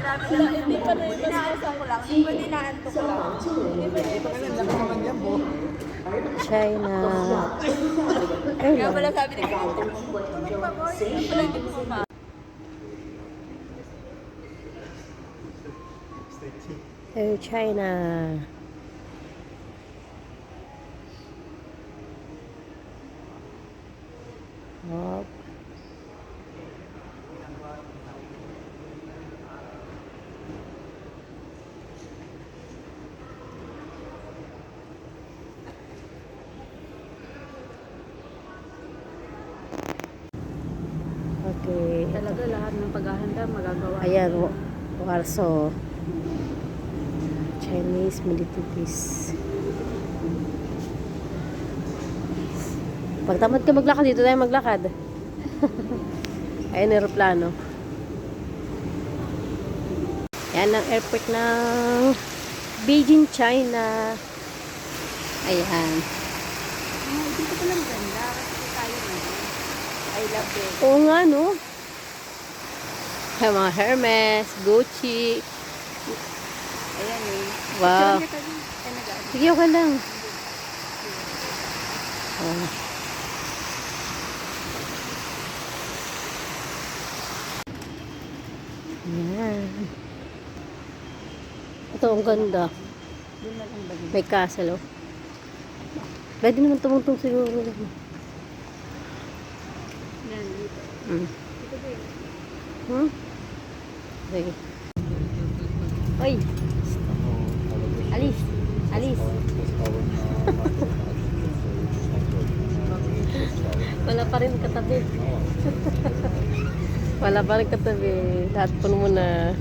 Hindi pa na yung inaantok ko lang. Hindi pa inaantok ko lang. China. Kaya pala sabi ni Kaya pala hindi mo pa. China. Oh. Okay. Talaga lahat ng paghahanda magagawa. Ayan, Warsaw. Chinese military base. Pag tamad ka maglakad, dito tayo maglakad. Ayan, aeroplano. Yan ang airport ng Beijing, China. Ayan. Dito pa lang ganda. Kasi tayo na. I love it. Oo nga, no? Ay, mga Hermes, Gucci. Ayan eh. Wow. Sige, okay lang. Oh. Yan. Ito, ang ganda. May castle, oh. Pwede naman tumutong siguro. Yan, dito. Hmm. Dito ba yun? Hmm? Sige. Oy! Alis! Alis! Wala pa rin katabi. Wala pa rin katabi. Lahat puno mo na.